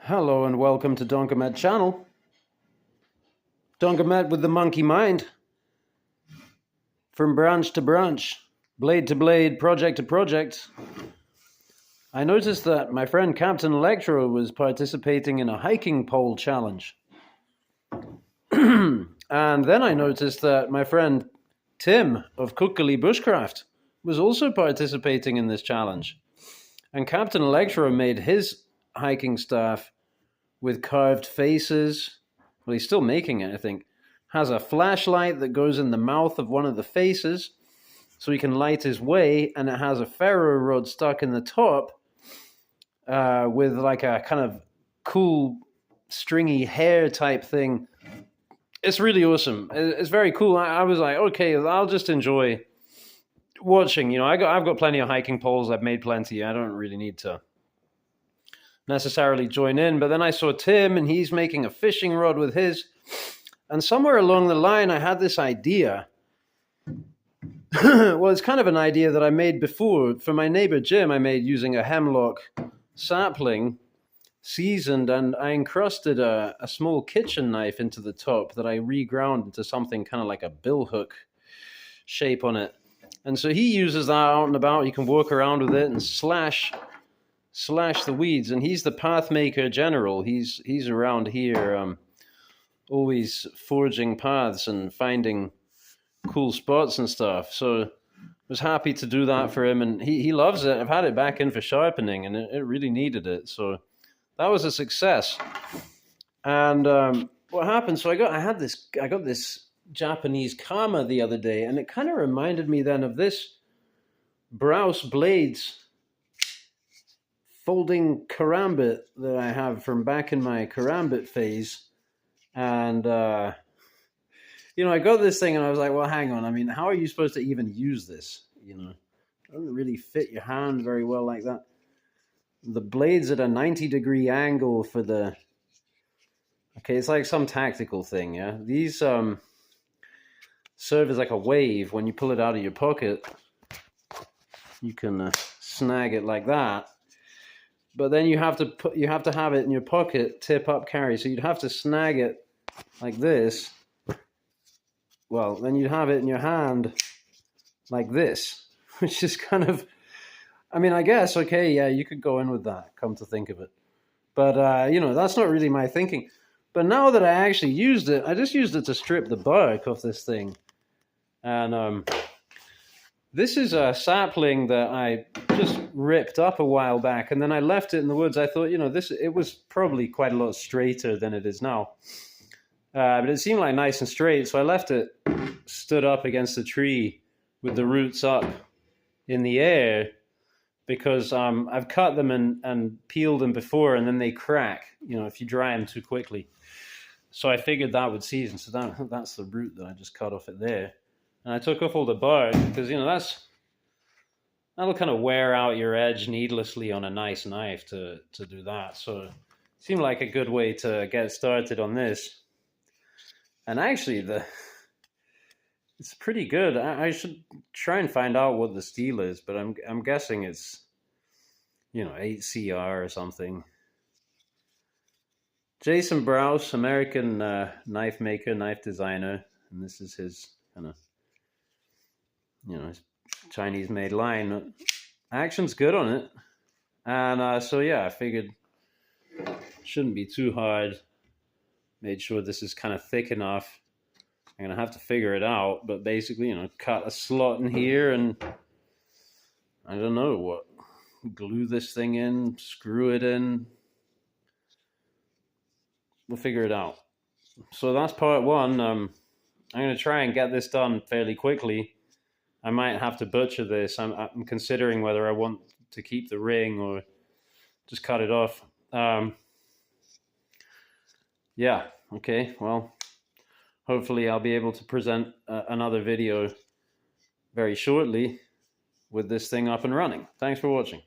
Hello and welcome to Donkamet channel. Donkamet with the monkey mind. From branch to branch, blade to blade, project to project. I noticed that my friend Captain Electro was participating in a hiking pole challenge. And then I noticed that my friend Tim of Kukkeli Bushcraft was also participating in this challenge. And Captain Electro made his hiking staff with carved faces. Well, he's still making it, I think. Has a flashlight that goes in the mouth of one of the faces so he can light his way, and it has a ferro rod stuck in the top with like a kind of cool stringy hair type thing. It's really awesome. It's very cool. I was like, okay, I'll just enjoy watching. You know, I've got plenty of hiking poles. I've made plenty. I don't really need to necessarily join in. But then I saw Tim, and he's making a fishing rod with his. And somewhere along the line, I had this idea. Well, it's kind of an idea that I made before. For my neighbor Jim, I made using a hemlock sapling, seasoned, and I encrusted a small kitchen knife into the top that I reground into something kind of like a billhook shape on it. And so he uses that out and about. He can walk around with it and slash the weeds. And he's the pathmaker general. He's around here always forging paths and finding cool spots and stuff. So I was happy to do that for him, and he loves it. I've had it back in for sharpening, and it really needed it. So that was a success. And what happened? So I got this Japanese kama the other day, and it kind of reminded me then of this Browse Blades folding karambit that I have from back in my karambit phase. And you know, I got this thing and I was like, well, hang on. I mean, how are you supposed to even use this? You know, it doesn't really fit your hand very well like that. The blade's at a 90-degree angle for the... Okay, it's like some tactical thing, yeah? These serve as like a wave. When you pull it out of your pocket, you can snag it like that. But then you have to have it in your pocket, tip up carry. So you'd have to snag it like this. Well, then you'd have it in your hand like this, which is kind of, I mean, I guess, okay, yeah, you could go in with that, come to think of it. But, you know, that's not really my thinking. But now that I actually used it, I just used it to strip the bark off this thing. And this is a sapling that I just ripped up a while back, and then I left it in the woods. I thought, you know, it was probably quite a lot straighter than it is now. But it seemed like nice and straight, so I left it stood up against the tree with the roots up in the air because I've cut them and peeled them before, and then they crack, you know, if you dry them too quickly. So I figured that would season. So that's the root that I just cut off it there. And I took off all the bark because, you know, that'll kind of wear out your edge needlessly on a nice knife to do that. So it seemed like a good way to get started on this. And actually, it's pretty good. I should try and find out what the steel is, but I'm guessing it's, you know, 8CR or something. Jason Browse, American knife maker, knife designer, and this is his kind of, you know, his Chinese-made line. Action's good on it, and so yeah, I figured it shouldn't be too hard. Made sure this is kind of thick enough. I'm going to have to figure it out, but basically, you know, cut a slot in here and I don't know what, glue this thing in, screw it in. We'll figure it out. So that's part one. I'm going to try and get this done fairly quickly. I might have to butcher this. I'm considering whether I want to keep the ring or just cut it off. Yeah, okay, well, hopefully I'll be able to present another video very shortly with this thing up and running. Thanks for watching.